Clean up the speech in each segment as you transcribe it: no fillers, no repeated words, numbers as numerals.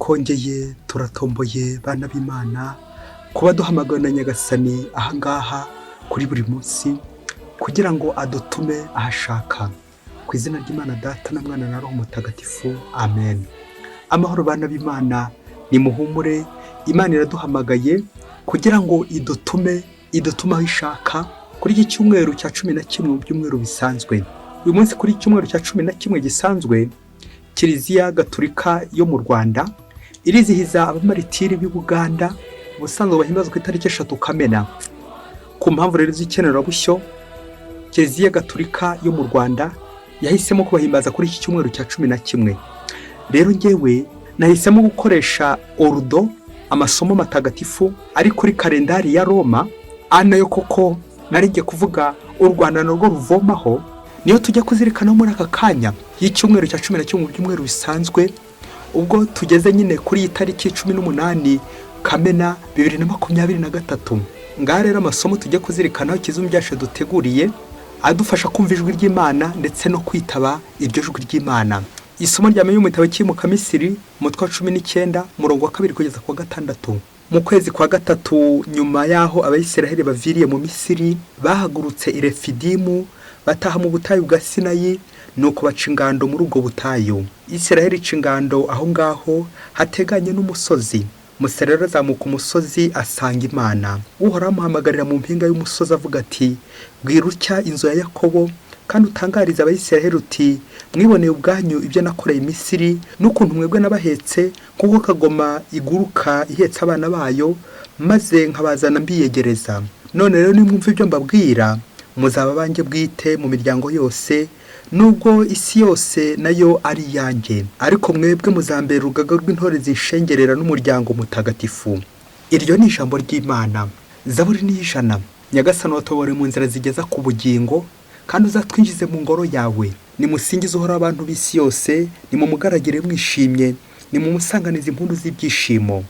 twongeye turatomboye bana b'Imana kuba duhamagawe na Nyagasani ahangaha kuri buri munsi kugira ngo adutume ahashaka. Ku izina ry'Imana Data na Mwana na Roho Mutagatifu, amen. Amahoro bana b'Imana, nimuhumure, Imana iraduhamagaye kugira ngo idutume aho ishaka kuri iki cyumweru cya 11 mu byumweru bisanzwe. Uyu munsi kuri cyumweru cya 11 gisanzwe, Kiliziya Gatolika yo mu Rwanda irizihiza abamaritiri b'i Buganda ubusanzwe bahimbaza ku itariki 3 Kamena. Ku mpamvu rero z'ikenerabushyo, Kiliziya Gatolika yo mu Rwanda yahisemo kubahimbaza kuri iki cyumweru cya 11. Rero ngewe nahisemo gukoresha ordo, amasomo matagatifu ari kuri kalendari ya Roma, nayo koko naringiye kuvuga u Rwanda narwo ruvomaho, niyo tujya kuzirikana muri aka kanya y'icyumweru cya 11 mu byumweru bisanzwe, ubwo tugeze nyine kuri iyi tariki 18 Kamena 2023. Ngaha rero amasomo tujya kuzirikanaho kizumi byashe duteguriye adufasha kumva ijwi ry'Imana ndetse no kwitaba iryo jwi ry'Imana. Isomo ryamenye mu gitabo cy'imuka Misiri umutwe wa 19 murongo wa 2 kugeza ku 6. Mu kwezi kwa 3 nyuma yaho Abayisiraheli baviriye mu Misiri, bahagurutse i Refidimu bataha mu butayu bwa Sinayi, nuko baca ingando muri ubwo butayu. Isiraheli ica ingando aho ngaho hateganye n'umusozi. Musa rero azamuka umusozi asanga Imana. Uhoraho amuhamagarira mu mpinga y'umusozi avuga ati, bwira utya inzu ya Yakobo kandi utangariza Abayisiraheli uti, mwiboneye ubwanyu ibyo nakoreye i Misiri n'ukuntu mwebwe nabahetse kuko kagoma iguruka ihetse abana bayo, maze nkabazana mbiyegereza. None rero nimwumva ibyo mbabwira, muzaba banjye bwite mu miryango yose, nubwo isi yose nayo ari yanjye, ariko mwebwe muzambera urugaga rw'intore zishengerera n'umuryango mutagatifu. Iryo ni ijambo ry'Imana. Zaburi ni 100. Nyagasani watobore mu nzira zigeza ku bugingo, kandi uzatwinjize mu ngoro yawe. Nimusingize Uhoraho abantu b'isi yose, nimumugaragire mwishimye, nimumusanganize impundu z'ibyishimo.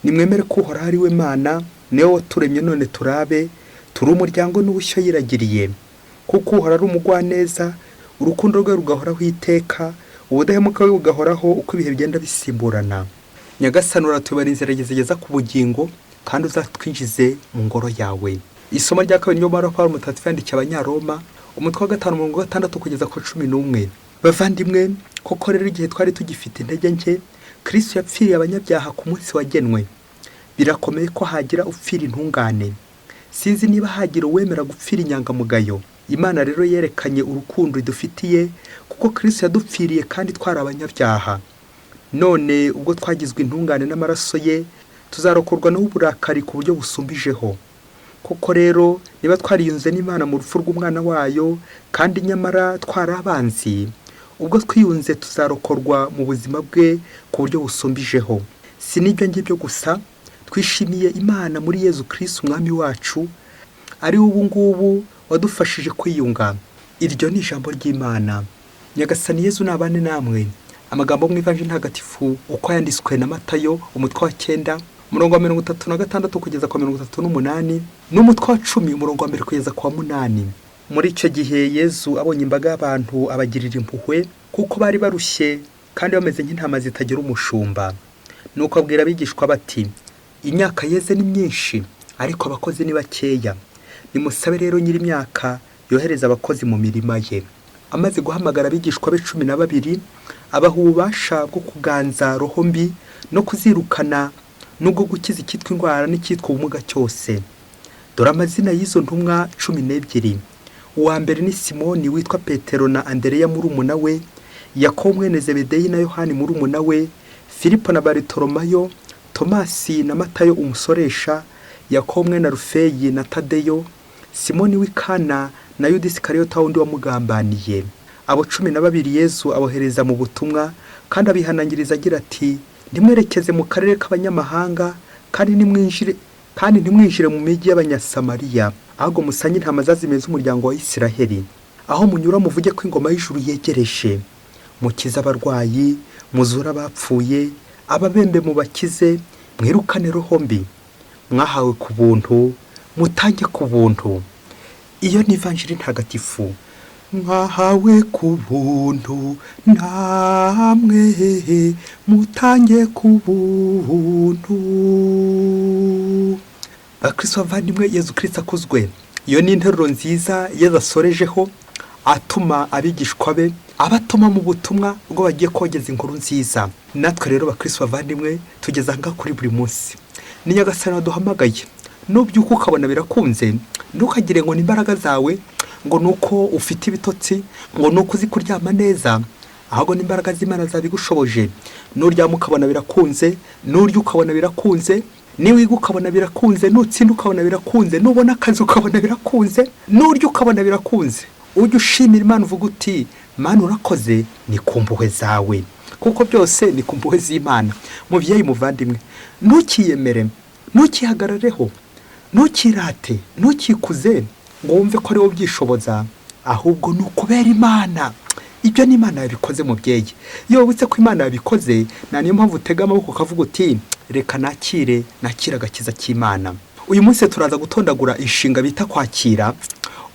Nimwemere ko Uhoraho ari we Mana, niwe waturemye none turabe, turi umuryango n'ubushyo yiragiriye. Kuko Uhoraho ari umugwaneza, urukundo rwe rugahoraho iteka, ubudahemuka bwe bugahoraho uko ibihe bigenda bisimburana. Nyagasani uratubara inzira zigeza ku bugingo, kandi uzatwinjize mu ngoro yawe. Isomo rya 2 ryo muri Pawulo Mutagatifu yandikiye Abanyaroma umutwe wa 5 umurongo wa 6 kugeza ku 11. Bavandimwe, koko rero igihe twari tugifite intege nke, Kristo yapfiriye abanyabyaha ku munsi wagenwe. Birakomeye ko hagira upfira intungane. Sinzi niba hagira uwemera gupfira inyangamugayo. Imana rero yerekanye urukundo idufitiye kuko Kristo yadupfiriye kandi twari abanyabyaha. None ubwo twagizwe intungane n'amaraso ye, tuzarokorwa n'uburakari ku buryo busumbijeho. Koko rero niba twariyunze n'Imana mu rupfu rw'umwana wayo, kandi nyamara twarabanzi, ubwo twiyunze tuzarokorwa mu buzima bwe ku buryo busumbijeho. Si n'ibyo ngibyo gusa, twishimiye Imana muri Yezu Kristo umwami wacu, ari ubu ngubu wadufashije kwiyunga. Iryo ni ijambo ry'Imana. Nyagasani Yezu nabane namwe. Amagambo mu Ivanjili ntagatifu uko yanditswe na Matayo umutwe wa 9 umurongo wa 36 kugeza ku 38, n'umutwe wa 10 umurongo wa 1 kugeza ku 8. Muri icyo gihe Yezu abonye imbaga y'abantu abagirira impuhwe kuko bari barushye kandi bameze nk'intama zitagira umushumba. Nuko abwira abigishwa bati, imyaka yeze ni myinshi, ariko abakozi ni bakeya. Nimusabe rero nyiri imyaka yohereza abakozi mu mirima ye. Amaze guhamagara abigishwa be 12, abaha ububasha bwo kuganza roho mbi no kuzirukana, nubwo gukiza icyitwa indwara n'icyitwa ubumuga cyose. Dore amazina y'izo ntumwa 12. Uwa mbere ni Simoni witwa Petero na Andereya murumuna we, Yakobo mwene Zebedeyi na Yohani murumuna we, Filipo na Bartolomayo, Tomasi na Matayo umusoresha, Yakobo mwene Rufeyi na Tadeyo, Simoni w'Ikana na Yuda Isikariyota wundi wamugambaniye. Abo 12 Yesu abohereza mu butumwa, kandi abihanangiriza agira ati, ntimwerekeze mu karere k'abanyamahanga, kandi ntimwinjire mu migi y'Abanyasamariya, ahubwo musange intama zazimeze umuryango wa Isiraheli. Aho munyura muvuge ko ingoma y'ijuru yegereje. Mukize abarwayi, muzura abapfuye, ababembe mubakize, mwirukane roho mbi. Mwahawe ku buntu, mutange ku buntu. Iyo ni Ivanjili ntagatifu. mwahawe ku buntu namwe mutange ku buntu. Bakristo bavandimwe, Yezu Kristo akuzwe. Iyo ni interuro nziza Yezu asorejeho atuma abigishwa be abatuma mu butumwa bwo bagiye kogeza inkuru nziza. Natwe rero bakristo bavandimwe tugeze aha ngaha kuri buri munsi. Ni Nyagasani waduhamagaye. Nubyuka ukabona birakunze, ntukagire ngo ni imbaraga zawe, ngo nuko ufite ibitotsi, ngo nuko uzi kuryama neza, ahubwo n'imbaraga z'Imana zabigushoboje. Nuryama ukabona birakunze, nurya ukabona birakunze, niwiga ukabona birakunze, nutsinda ukabona birakunze, nubona akazi ukabona birakunze, nurya ukabona birakunze. Ujye ushimira Imana uvuga uti Mana urakoze, ni ku mpuhwe zawe, kuko byose ni ku mpuhwe z'Imana. Muvyeyi muvandimwe, ntukiyemere, ntukihagarareho, ntukirate, ntukikuze ngo wumve ko ari wowe byishoboza, ahubwo ni ukubera Imana. Ibyo ni Imana yabikoze mubyeyi. Iyo wibutse ko Imana yabikoze, na niyo mpamvu utega amaboko ukavuga uti reka nakire agakiza cy'Imana. Uyu munsi turaza gutondagura inshinga bita kwakira.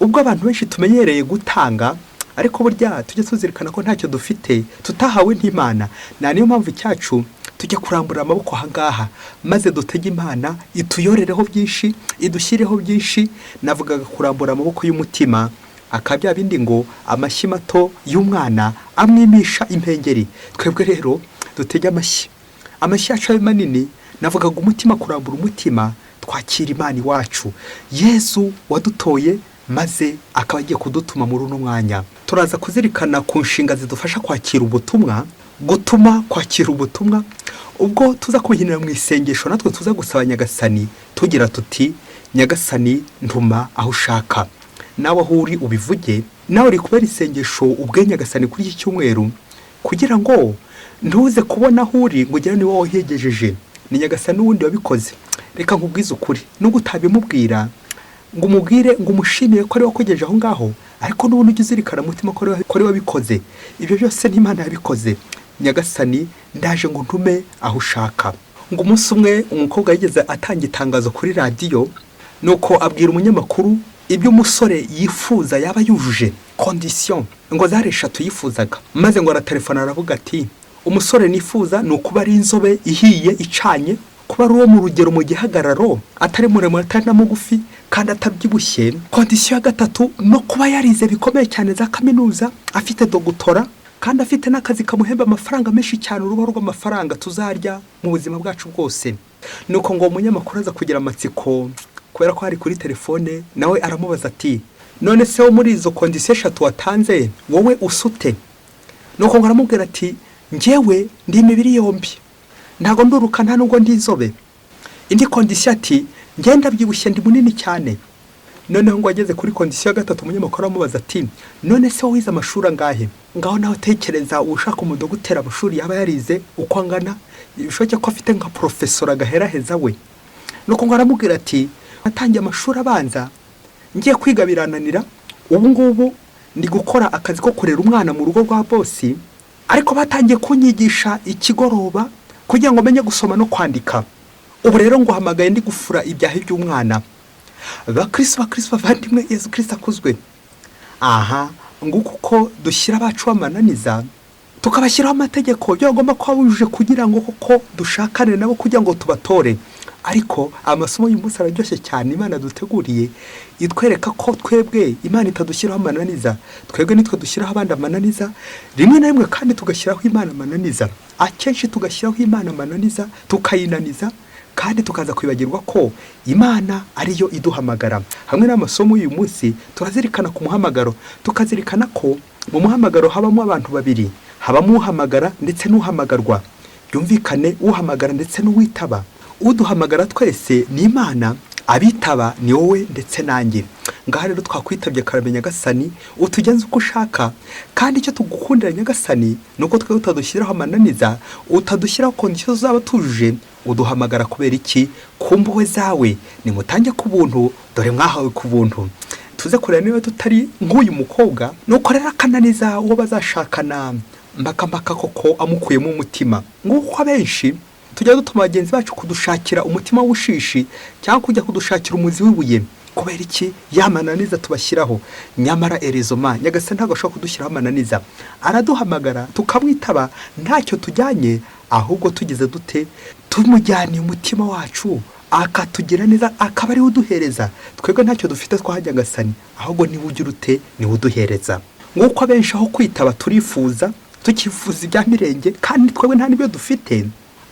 Ubwo abantu benshi tumenyereye gutanga, ariko burya tujye tuzirikana ko ntacyo dufite tutahawe n'Imana. Na niyo mpamvu cyacu tujya kurambura amaboko aha ngaha, maze dutege Imana ituyorereho byinshi, idushyireho byinshi. Navugaga kurambura amaboko y'umutima, akabya bindi ngo amashyi mato y'umwana amwimisha impengeri. Twebwe rero dutege amashyi yacu abe manini. Navugaga umutima, kurambura umutima, twakira Imana iwacu, Yesu wadutoye, maze akaba agiye kudutuma muri uno mwanya. Turaza kuzirikana ku nshinga zidufasha kwakira ubutumwa, gutuma kwakira ubutumwa. Ubwo tuza kubihinira mu isengesho, natwe tuza gusaba Nyagasani tugira tuti Nyagasani ntuma aho ushaka. Nawe aho uri ubivuge, nawe uri kubera isengesho ubwe Nyagasani kuri iki cyumweru, kugira ngo ntuze kubona aho uri ngo ugere ni wowe wahegejeje. Ni Nyagasani wundi wabikoze. Reka nkubwize ukuri, nubwo utabimubwira ngo umubwire ngo umushimire ko ari wakugejeje aho ngaho, ariko n'ubundi ujye uzirikana umutima ko ari wabikoze. Ibyo byose n'Imana yabikoze. Nyagasani ndaje ngo ntume aho ushaka. Ngo umunsi umwe umukobwa yigeze atanga itangazo kuri radiyo, nuko abwira umunyamakuru ibyo umusore yifuza yaba yujuje condition, ngo zari 3 yifuzaga. Maze ngo aratelefona aravuga ati umusore nifuza ni ukuba ari inzobe ihiye icanye, kuba ari uwo mu rugero mu gihagararo, atari muremure atari na mugufi, kandi atabyibushye. Condition ya 3 no kuba yarize bikomeye cyane za kaminuza, afite dogutora, kandi afite n'akazi kamuhemba amafaranga menshi cyane, uruba rw'amafaranga tuzarya mu buzima bwacu bwose. Nuko ngo umunyamakuru aza kugira amatsiko, kubera ko hari kuri telefone, nawe aramubaza ati none se wo muri izo condition 3 watanze wowe usute? Nuko ngo aramubwira ati njyewe ndi imibiri yombi, ntago nduruka nta nubwo ndi inzobe. Indi condition ati ngenda byibushye ndi munini cyane. Noneho ngo ageze kuri condition ya 3, umunyamakuru aramubaza ati none se wize amashuri angahe? Ngaho nawe tekereza ushaka umudogutera amashuri yaba yarize uko angana, bishoboke ko afite nka professor agaheraheza we. Nuko ngo aramubwira ati natangiye amashuri abanza, ngiye kwiga birananira, ubu ngubu ndi gukora akazi ko kurera umwana mu rugo rwa bosi, ariko batangiye kunyigisha ikigoroba kugira ngo menye gusoma no kwandika. Ubu rero ngo hamagaye ndi gufura ibyaha by'umwana. Bakristo bavandimwe, Yezu Kristo akuzwe. Aha nguko uko dushyira abacu bamananiza, tukabashyiraho amategeko byo bagomba kuba bujuje kugira ngo koko dushakane nabo kugira ngo tubatore. Ariko amasomo y'umunsi araryoshye cyane Imana duteguriye, itwereka ko twebwe Imana itadushyiraho amananiza, twebwe nitwe dushyiraho abandi amananiza. Rimwe na rimwe kandi tugashyiraho Imana amananiza, akenshi tugashyiraho Imana amananiza tukayinaniza, kandi tukaza kwibagirwa ko Imana ariyo iduhamagara. Hamwe n'amasomo y'uyu munsi turazirikana ku muhamagaro, tukazirikana ko mu muhamagaro habamo abantu babiri, habamo uhamagara ndetse n'uhamagarwa. Byumvikane uhamagara ndetse n'uwitaba. Uduhamagara twese ni Imana, abitaba ni wowe ndetse nanjye. Ngaha rero twakwitabye karame Nyagasani, utugenze uko ushaka, kandi icyo tugukundira Nyagasani nuko twe utadushyiraho amananiza, utadushyiraho condition zaba tujuje. Uduhamagara kubera iki? Ku mpuhwe zawe. Nimutange ku buntu, dore mwahawe ku buntu. Tuze kureba niba tutari nk'uyu mukobwa, nuko rero akananiza uwo bazashakana mpaka koko amukuyemo umutima. Nguko abenshi tujya dutuma bagenzi bacu kudushakira umutima w'ushishi cyangwa kujya kudushakira umuzi w'ibuye. Kubera iki? Yamananiza tubashyiraho. Nyamara erezoma Nyagasani ntabwo ashobora kudushyiraho amananiza. Araduhamagara tukamwitaba ntacyo tujyanye, ahubwo tugize dute? Tumujyaniye umutima wacu, akatugira neza, akaba ari we uduhereza. Twebwe ntacyo dufite twahajya Nyagasani, ahubwo niwe ugira ute, niwe uduhereza. Nguko abenshi aho kwitaba turifuza, tukifuza ibya mirenge, kandi twebwe nta n'ibyo dufite.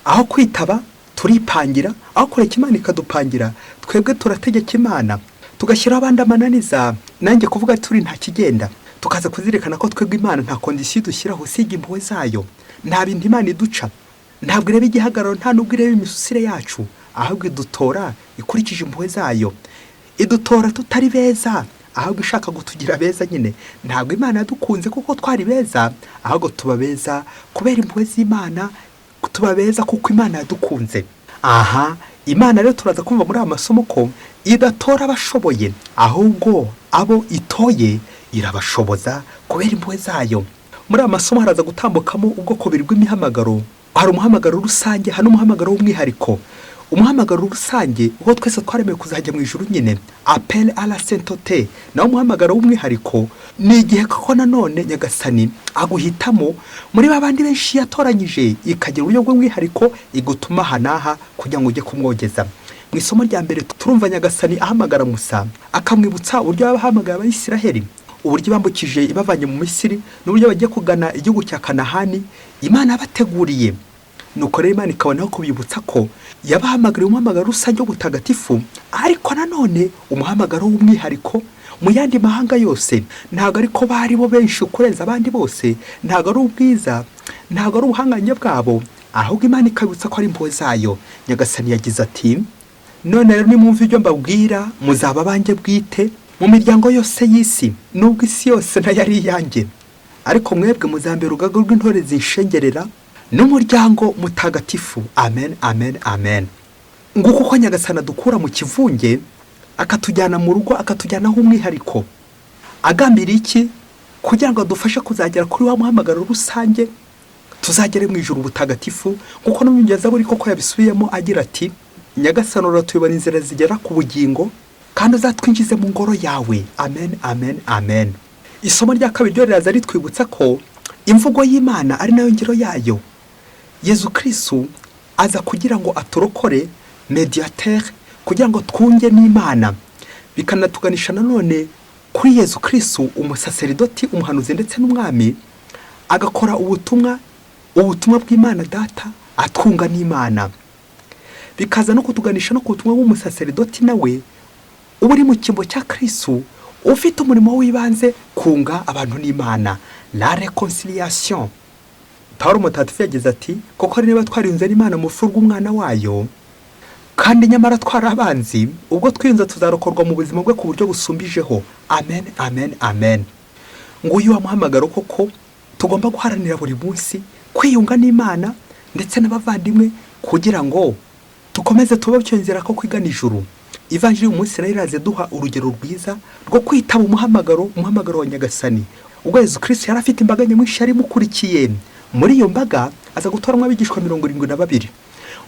Aho kwitaba turipangira, aho kureka Imana ikadupangira, twebwe turategeka Imana, tugashyiraho abandi amananiza. Nanjye kuvuga turi nta kigenda, tukaza kuzirikana ko twebwe Imana nta kondisiyo dushyiraho usibye impuhwe zayo. Nta bindi Imana iduca, ntabwo ireba igihagararo, nta n'ubwo ireba imisusire yacu, ahubwo idutora ikurikije impuhwe zayo. Idutora tutari beza, ahubwo ishaka gutugira beza nyine. Ntabwo Imana yadukunze kuko twari beza, ahubwo tuba beza kubera impuhwe z'Imana, tuba beza kuko Imana yadukunze. Aha, Imana rero turaza kumva muri aya masomo ko idatora abashoboye, ahubwo abo itoye irabashoboza kubera impuhwe zayo. Muri aya masomo haraza gutambukamo ubwoko bubiri bw'imihamagaro. Hari umuhamagaro rusange, hari n'umuhamagaro w'umwihariko. Umuhamagaro rusange uwo twese twaremewe kuzajya mu ijuru nyine, appel à la sainteté. Naho umuhamagaro w'umwihariko ni igihe koko nanone Nyagasani aguhitamo muri babandi benshi yatoranyije, ikagira uburyo bw'umwihariko igutuma hanaha kugira ngo ujye kumwogeza. Mu isomo rya mbere turumva Nyagasani ahamagara Musa, akamwibutsa uburyo yabahamagara Abayisiraheli, uburyo bambukije ibavanye mu Misiri, n'uburyo bagiye kugana igihugu cya Kanahani Imana yabateguriye. Nuko rero Imana ikabonaho kubibutsa ko yabahamagariye umuhamagaro rusange w'ubutagatifu, ariko nanone umuhamagaro w'umwihariko mu yandi mahanga yose. Ntabwo ariko bari bo benshi kurenza abandi bose, ntabwo ari ubwiza, ntabwo ari ubuhanganye bwabo, ahubwo Imana ikabibutsa ko ari impuhwe zayo. Nyagasani yagize ati, none rero nimwumve ibyo mbabwira, muzaba abanjye bwite mu miryango yose y'isi, nubwo isi yose nayo ari iyanjye, ariko mwebwe muzambera urugaga rw'intore zinshengerera n'umuryango mutagatifu. Amen, amen, amen. Nguko uko Nyagasani adukura mu kivunge akatujyana mu rugo, akatujyanaho umwihariko. Agambiriye iki? Kugira ngo adufashe kuzagera kuri wa muhamagaro rusange, tuzagere mu ijuru butagatifu. Kuko no mu Zaburi koko yabisubiyemo agira ati, Nyagasani uratuyobora inzira zigera ku bugingo, kandi uzatwinjize mu ngoro yawe. Amen, amen, amen. Isomo rya kabiri ryo riraza ritwibutsa ko imvugo y'Imana ari nayo ngiro yayo. Yezu Kristo aza kugira ngo aturokore, mediateur, kugira ngo twunge n'Imana. Bikanatuganisha nanone kuri Yezu Kristo, umusaseridoti, umuhanuzi ndetse n'umwami, agakora ubutumwa bw'Imana Data, atwunga n'Imana. Bikaza no kutuganisha no kutumwa w'umusaseridoti nawe uba uri mu cyimbo cya Kristo, ufite umurimo w'ibanze kunga abantu n'Imana, la réconciliation. Pawulo mutagatifu yagize ati, koko niba twariyunze n'Imana mu rupfu rw'umwana wayo, kandi nyamara twari abanzi, ubwo twiyunze tuzarokorwa mu buzima bwe ku buryo busumbijeho. Amen, amen, amen. Nguyu wa muhamagaro koko tugomba guharanira buri munsi, kwiyunga n'Imana ndetse n'abavandimwe, kugira ngo dukomeze tubabyo inzira ko kwigana ijuru. Ivanjiri umunsi nayo iraze duha urugero rwiza rwo kwitaba umuhamagaro wa Nyagasani. Ubwo Yezu Kristo yari afite imbaga nyamwinshi yari imukurikiye. Muri iyo mbaga aza gutoramo abigishwa 72.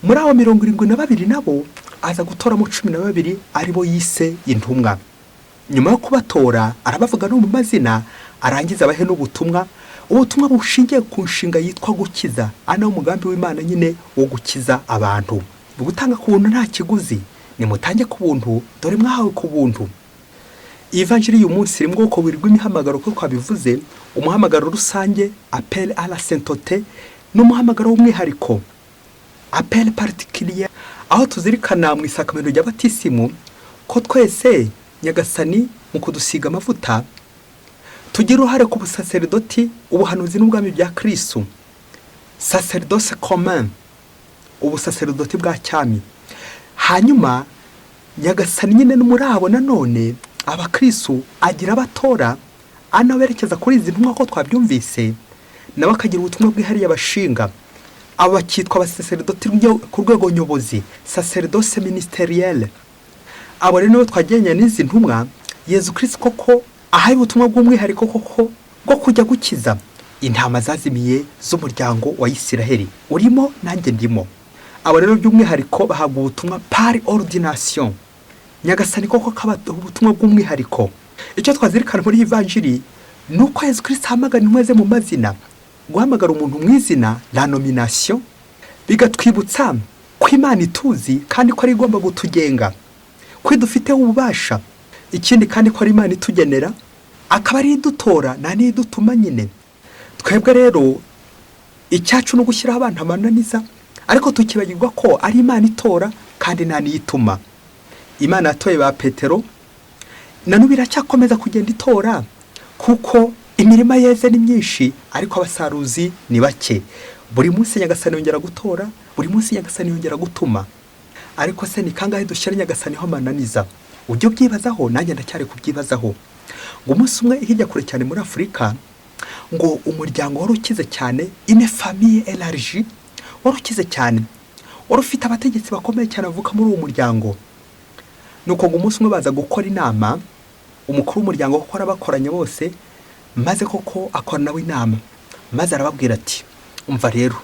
Muri abo 72 nabo aza gutoramo 12 aribo yise intumwa. Nyuma yo kubatora arabavuga no mu mazina, arangiza abahe n'ubutumwa bushingiye ku nshinga yitwa gukiza. Ana umugambi w'Imana nyine wo gukiza abantu. Gutanga ku buntu nta kiguzi, nimutange ku buntu, dore mwahawe ku buntu. Ivanjiri y'uyu munsi rimwe uko bw'imihamagaro ko twabivuze, umuhamagaro rusange, appel à la sainteté, n'umuhamagaro w'umwihariko, appel particulier. Aho tuzirikana mu isakamento rya batisimu ko twese Nyagasani mu kudusiga amavuta tugira uruhare ku busaseridoti, ubuhanuzi n'ubwami bya Kristo, sacerdoce commun, ubusaseridoti bwa cyami. Hanyuma Nyagasani nyine n'umurabo nanone abakristo agira abatora, anaberekeza kuri izi ntumwa ko twabyumvise, nabo akagira ubutumwa bwihariye abashinga. Aba bakitwa abasaseridoti ku rwego nyobozi, sacerdoce ministeriel. Abo rero twagenye n'izi ntumwa, Yezu Kristo koko ahaye ubutumwa bw'umwihariko koko bwo kujya gukiza intama zazimiye z'umuryango wa Isiraheli. Urimo nanjye ndimo. abo rero by'umwihariko bahabwa ubutumwa par ordination. Nyagasani koko kabaha ubutumwa bw'umwihariko. Icyo twazirikana muri Evanjiri ni uko Yesu Kristo ahamagara intumwa ze mu mazina. Guhamagara umuntu mu izina la nomination bigatwibutsa ko Imana ituzi kandi ko ari igomba gutugenga, ko dufite ububasha. Ikindi kandi ko ari Imana itugenera, akaba ari idutora na n'idutuma nyine. Twebwe rero icyacu no gushyiraho abantu amananiza, ariko tukibagirwa ko ari Imana itora kandi nta niyituma. Imana yatoye ba Petero, na n'ubu iracyakomeza kugenda itora, kuko imirima yeze ni myinshi ariko abasaruzi ni bake. Buri munsi Nyagasani yongera gutora, buri munsi Nyagasani yongera gutuma. Ariko se ni kangahe dushyira Nyagasani ho amananiza? Ujye ubyibazaho, nanjye ndacyari kubyibazaho. Ngo umunsi umwe hirya kure cyane muri Afurika, ngo umuryango wari ukize cyane, une famille élargie, wari ukize cyane, wari ufite abategetsi bakomeye cyane bavuka muri uwo muryango. Nuko ngo umunsi umwe baza gukora inama, umukuru w'umuryango kuko arabakoranye bose, maze koko akora nawe inama, maze arababwira ati, umva rero,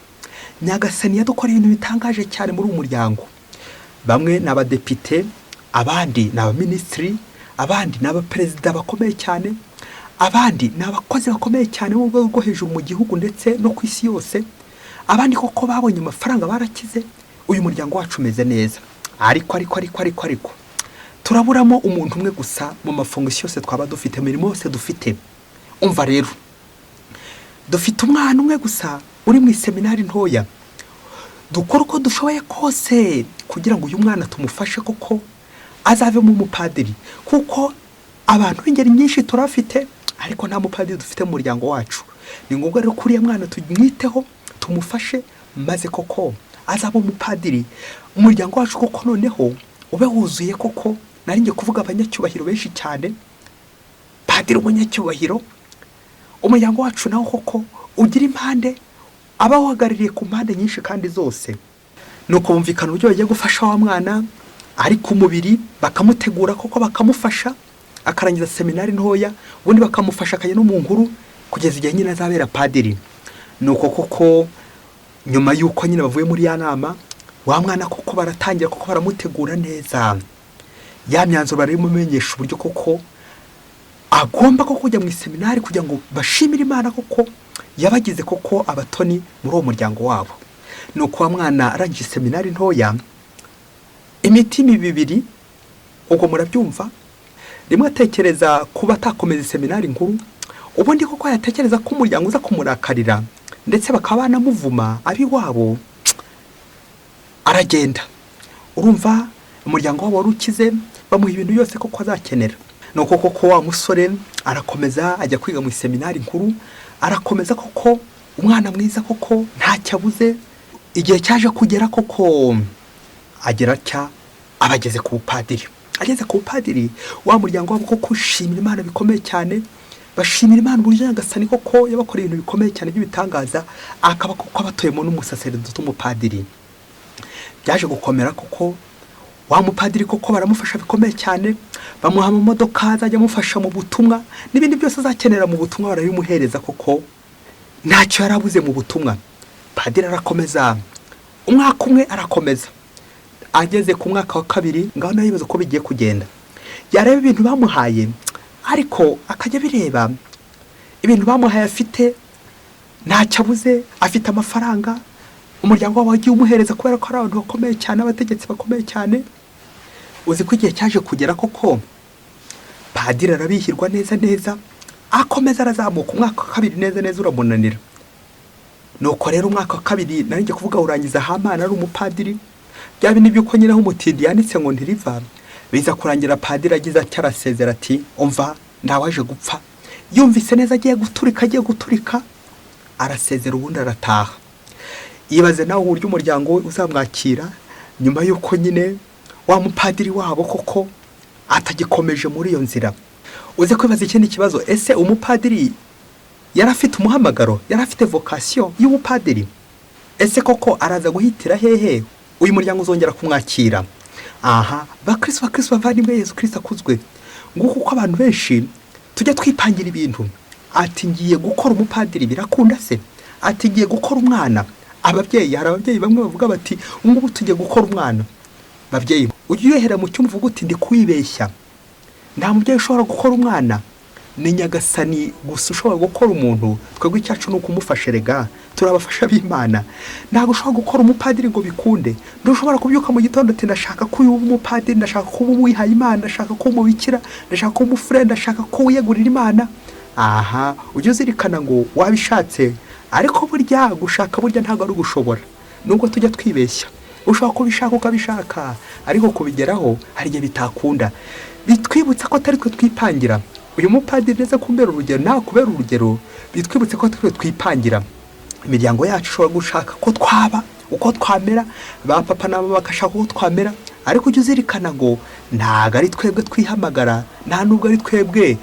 Nyagasani yadukoreye ibintu bitangaje cyane muri uwo muryango. Bamwe ni abadepite, abandi ni abaminisitiri, abandi ni abaperezida bakomeye cyane, abandi ni abakozi bakomeye cyane mu rwego rwo hejuru mu gihugu ndetse no ku isi yose. Abandi koko babonye amafaranga barakize, uyu muryango wacu umeze neza. Ariko turaburamo umuntu umwe gusa mu mafunguro yose twaba dufite, imirimo yose dufite. Umva rero, dufite umwana umwe gusa uri mu seminari ntoya. Dukora uko dushoboye kose kugira ngo uyu mwana tumufashe koko azavemo umupadiri, kuko abantu b'ingeri nyinshi turafite ariko nta mupadiri dufite mu muryango wacu. Ni ngombwa rero kuriya mwana tumwiteho, tumufashe, maze koko azaba umupadiri. Umuryango wacu koko noneho ube wuzuye koko, nari ngiye kuvuga abanyacyubahiro benshi cyane, padiri umunyacyubahiro. Umuryango wacu nawo koko ugira impande, abawagaririye ku mpande nyinshi kandi zose. Nuko bumvikana uburyo bagiye gufasha wa mwana, ariko umubiri bakamutegura koko, bakamufasha akarangiza seminari ntoya, ubundi bakamufasha akajya no mu nkuru kugeza igihe nyine azabera padiri. Nuko koko nyuma y'uko nyine bavuye muri ya nama, wa mwana koko baratangira koko baramutegura neza. Ya myanzuro barimumenyesha uburyo koko agomba koko kujya mu seminari kugira ngo bashimire Imana koko yabagize koko abatoni muri uwo muryango wabo. Nuko wa mwana arangije seminari ntoya, imitima ibiri, ubwo murabyumva, rimwe atekereza kuba atakomeza seminari nkuru, ubundi koko yatekereza ko umuryango uza kumurakarira ndetse bakaba banamuvuma abiwabo. Aragenda, urumva umuryango wabo wari ukize, bamuha ibintu byose koko azakenera. Nuko koko wa musore arakomeza ajya kwiga mu seminari nkuru, arakomeza koko, umwana mwiza koko ntacyo abuze. Igihe cyaje kugera koko agera cya abageze ku bupadiri. Ageze ku bupadiri, wa muryango wabo koko ushimira Imana bikomeye cyane, bashimira Imana uburyo Nyagasani koko yabakoreye ibintu bikomeye cyane by'ibitangaza, akaba koko abatoyemo n'umusaseridoti w'umupadiri. Byaje gukomera koko, wa mupadiri koko baramufasha bikomeye cyane, bamuha mu modoka azajya amufasha mu butumwa, n'ibindi byose azakenera mu butumwa barabimuhereza koko, ntacyo yarabuze mu butumwa. Padiri arakomeza, umwaka umwe arakomeza, ageze ku mwaka wa kabiri ngaho nayo yibaza uko bigiye kugenda. Yareba ibintu bamuhaye, ariko akajya bireba ibintu bamuhaye afite ntacyo abuze, afite amafaranga, umuryango wabo wagiye umuhereza kubera ko ari abantu bakomeye cyane, abategetsi bakomeye cyane. Uzi ko igihe cyaje kugera koko padiri arabihirwa neza, akomeza arazamuka. Umwaka wa kabiri neza uramunanira. Nuko rero umwaka wa kabiri nari ngiye kuvuga urangiza hamana ari umupadiri, bya bintu by'uko nyine umutindi yanditse ngo ntiriva, biza kurangira padiri agize ati arasezera ati, umva ndawaje gupfa. Yumvise neza agiye guturika, arasezera ubundi arataha. Yibaze nawe uburyo umuryango we uzamwakira nyuma y'uko nyine wa mupadiri wabo koko atagikomeje muri iyo nzira. Uze kwibaza ikindi kibazo, ese umupadiri yari afite umuhamagaro, yari afite vocation y'ubupadiri? Ese koko araza guhitira hehe uyu muryango uzongera kumwakira? Aha, bakristo bavandimwe, Yesu Kristo akuzwe. Nguko uko abantu benshi tujya twipangira ibintu, ati ngiye gukora umupadiri birakunda se, ati ngiye gukora umwana, Ababyeyi, hari ababyeyi bamwe bavuga bati ngubu tugiye gukora umwana. Babyeyi, ujye uyohera mu cyumva uvuga uti ndi kwibeshya. Nta mubyeyi ushobora gukora umwana, ni Nyagasani gusa ushobora gukora umuntu. Twebwe icyacu ni ukumufasha, rega turabafasha b'Imana. Ntabwo ushobora gukora umupadiri ngo bikunde. Ntushobora kubyuka mu gitondo ati ndashaka ko uba umupadiri, ndashaka ko uba wihaye Imana, ndashaka ko umubikira, ndashaka ko umufurere, ndashaka ko wiyegurira Imana. Aha, ujye uzirikana ngo wabishatse, ariko burya gushaka burya ntabwo ari ugushobora. Nubwo tujya twibeshya, ushobora kubishaka ukabishaka, ariko kubigeraho hari igihe bitakunda. Bitwibutsa ko atari twe twipangira. Uyu mupadiri neza kumbera urugero, nta kubera urugero, bitwibutse ko twe twipangira. Imiryango yacu ishobora gushaka ko twaba uko twamera, ba papa na mama bakashaka uko twamera, ariko ujye uzirikana ngo ntabwo ari twebwe twihamagara, nta nubwo ari twebwe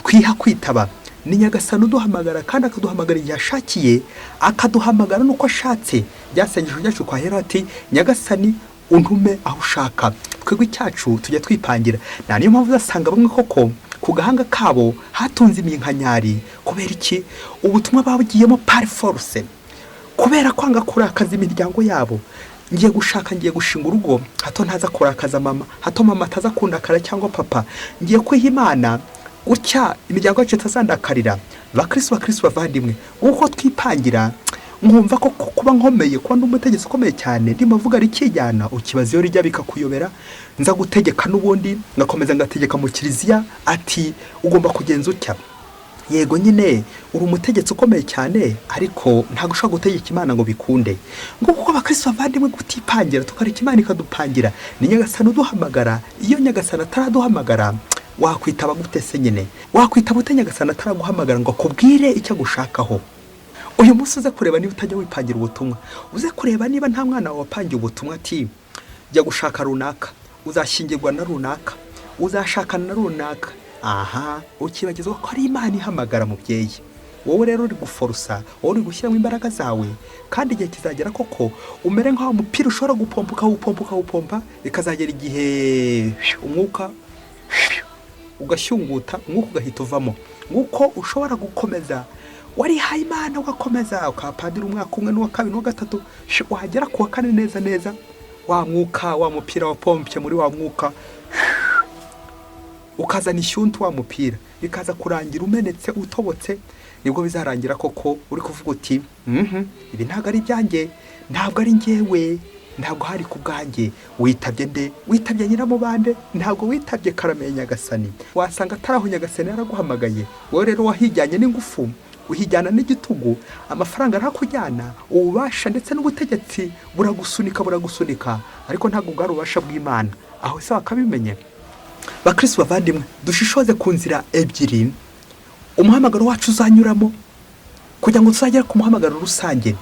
twiha kwitaba. Ni Nyagasani uduhamagara, kandi akaduhamagara igihe ashakiye, akaduhamagara nuko ashatse. Byasengesho ryacu kwahera ati Nyagasani untume aho ushaka. Twebwe icyacu tujya twipangira. Nta niyo mpamvu uzasanga bamwe koko ku gahanga kabo hatunze iminkanyari. Kubera iki? Ubutumwa babugiyemo par force, kubera kwanga kurakaza imiryango yabo. Ngiye gushaka, ngiye gushinga urugo, hato ntaza kurakaza mama, hato mama ataza kundakara cyangwa papa. Ngiye kwiha Imana gutya imiryango yacu itazandakarira. Bakristo bavandimwe, uko twipangira, nkumva ko kuba nkomeye, kuba n'umutegetsi ukomeye cyane, ndimo mvuga ari kijyana, ukibaza iyo rijya bikakuyobera. Nza gutegeka n'ubundi ngakomeza ngategeka mu kiliziya ati ugomba kugenza utya. Yego nyine uri umutegetsi ukomeye cyane, ariko ntabwo ushobora gutegeka Imana ngo bikunde. Ngo kuko abakristo bavandimwe gutipangira, tukareka Imana ikadupangira. Ni Nyagasani uduhamagara. Iyo Nyagasani ataraduhamagara, wakwitaba gute se nyine? Wakwitaba ute Nyagasani ataraguhamagara ngo akubwire icyo agushakaho? Uyu munsi uze kureba niba utajya wipangira ubutumwa, uze kureba niba nta mwana wawe wapangiye ubutumwa ati jya gushaka runaka, uzashyingirwa na runaka, uzashakana na runaka. Aha, ukibagizwa ko ari Imana ihamagara mubyeyi. Wowe rero uri guforusa, wowe uri gushyiramo imbaraga zawe, kandi igihe kizagera koko umere nk'aho umupira ushobora gupompa, bikazagera igihe umwuka ugashyunguta, umwuka ugahita uvamo. Nguko ushobora gukomeza warihaye Imana, ugakomeza ukapadira umwaka umwe n'uwa kabiri n'uwa gatatu, wagera ku wa kane neza wa mwuka, wa mupira wapompye muri wa mwuka ukazana ishyuntu wa mupira, bikaza kurangira umenetse, utobotse. Nibwo bizarangira koko uri kuvuga uti ibi ntabwo ari ibyanjye, ntabwo ari njyewe, ntabwo hari ku bwanjye. Witabye nde? Witabye Nyiramubande, ntabwo witabye Karame Nyagasani. Wasanga ataraho Nyagasani yaraguhamagaye. Wowe rero wahijyanye n'ingufu, uhijyana n'igitugu, amafaranga ntakujyana, ububasha ndetse n'ubutegetsi buragusunika, ariko ntabwo bwari ububasha bw'Imana. Aho se wakabimenye? Bakristo bavandimwe, dushishoze ku nzira ebyiri umuhamagaro wacu uzanyuramo kugira ngo tuzagere ku muhamagaro rusange.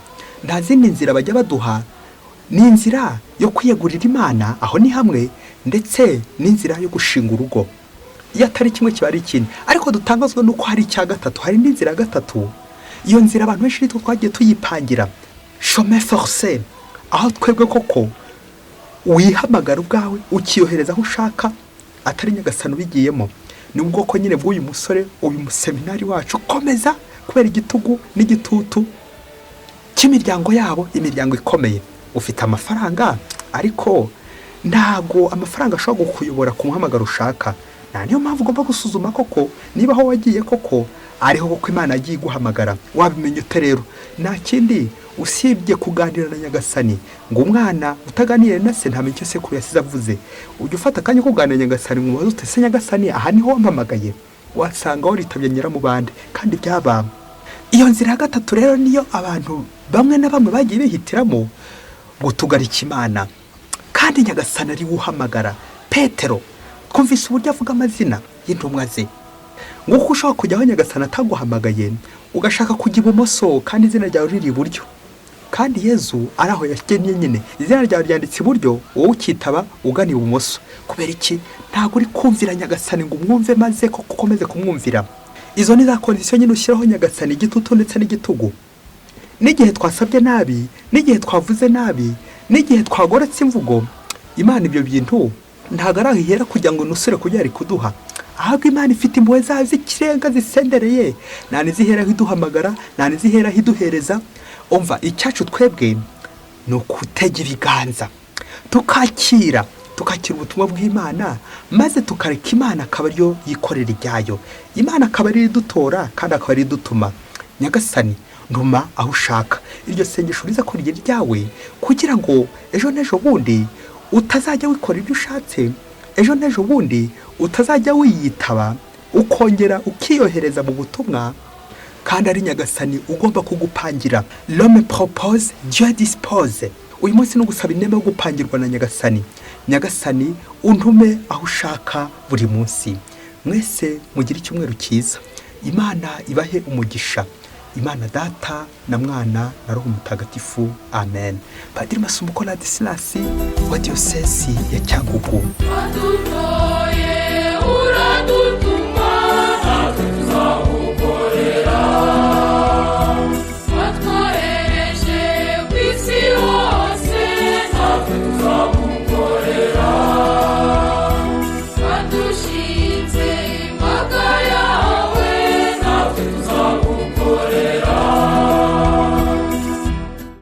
Nta zindi nzira bajya baduha, ni inzira yo kwiyegurira Imana, aho ni hamwe, ndetse n'inzira yo gushinga urugo. Iyo atari kimwe kiba ari ikindi, ariko dutangazwa nuko hari icya gatatu, hari n'inzira ya gatatu. Iyo nzira abantu benshi nitwo twagiye tuyipangira, chemin forcé, aho twebwe koko wihamagara ubwawe ukiyohereza aho ushaka, atari Nyagasani ubigiyemo. Ni ubwoko nyine bw'uyu musore, uyu museminari wacu ukomeza kubera igitugu n'igitutu cy'imiryango yabo, imiryango ikomeye. Ufite amafaranga, ariko ntabwo amafaranga ashobora kukuyobora ku muhamagaro ushaka. Niyo mpamvu ugomba gusuzuma koko niba aho wagiye koko ariho koko Imana yagiye guhamagara. Wabimenya ute rero? Nta kindi usibye kuganira na Nyagasani. Ngo umwana utaganire na se ntamenye icyo sekuru yasize avuze. Ujye ufata akanya ko kuganira na Nyagasani, umubaze ute se Nyagasani, aha niho wampamagaye? Wasanga waritabye Nyiramubande kandi byaba. Iyo nzira ya gatatu rero niyo abantu bamwe na bamwe bagiye bihitiramo gutugarika Imana, kandi Nyagasani ari uhamagara. Petero, twumvise uburyo avuga amazina y'intumwa ze. Nguko ushobora kujya aho Nyagasani ataguhamagaye, ugashaka kujya ibumoso kandi izina ryawe riri iburyo, kandi Yezu ari aho yagennye nyine, izina ryawe ryanditse iburyo, wowe ukitaba ugana ibumoso. Kubera iki? Ntabwo uri kumvira Nyagasani ngo umwumve maze ko ukomeze kumwumvira. Izo ni za kondisiyo nyine ushyiraho Nyagasani, igitutu ndetse n'igitugu. N'igihe twasabye nabi, n'igihe twavuze nabi, n'igihe twagoretse imvugo, Imana ibyo bintu ntabwo ari ahihera kugira ngo nusure kujya ari kuduha, ahubwo Imana ifite impuhwe zayo z'ikirenga zisendereye, nta niziheraho iduhamagara, nta niziheraho iduhereza. Umva, icyacu twebwe ni ukutega ibiganza tukakira ubutumwa bw'Imana, maze tukareka Imana akaba ariyo yikorera ibyayo. Imana akaba ariyo idutora kandi akaba ariyo idutuma. Nyagasani, ntuma aho ushaka. Iryo sengesho riza ko rigira ryawe, kugira ngo ejo n'ejo bundi utazajya wikora ibyo ushatse, ejo n'ejo bundi utazajya wiyitaba ukongera ukiyohereza mu butumwa, kandi ari Nyagasani ugomba kugupangira. L'homme propose, Dieu dispose. Uyu munsi no gusaba inema yo gupangirwa na Nyagasani. Nyagasani, untume aho ushaka buri munsi. Mwese mugire icyumweru cyiza. Imana ibahe umugisha. Imana Data na Mwana na Roho Mutagatifu. Amen. Padiri Masumbuko Ladislas wa Diyosezi ya Cyangugu.